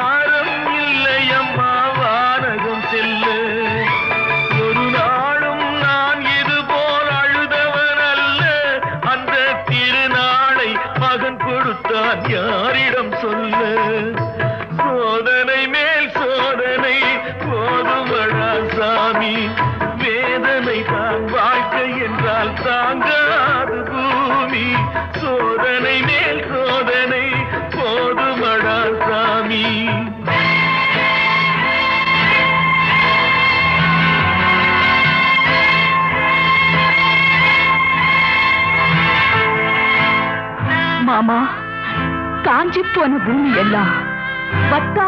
பாரம் இல்லையம்மா வானகம் செல்ல. ஒரு நாளும் நான் இது போல் அழுதவன் அல்ல. அந்த திருநாளை மகன் கொடுத்தான் யாரிடம் சொல்ல. சோதனை மேல் சோதனை போதுமடா சாமி. வேதனை தான் வாழ்க்கை என்றால் தாங்காது பூமி. சோதனை மேல் சோதனை போதுமடா சாமி. மாமா, காஞ்சி போன பூமி எல்லாம்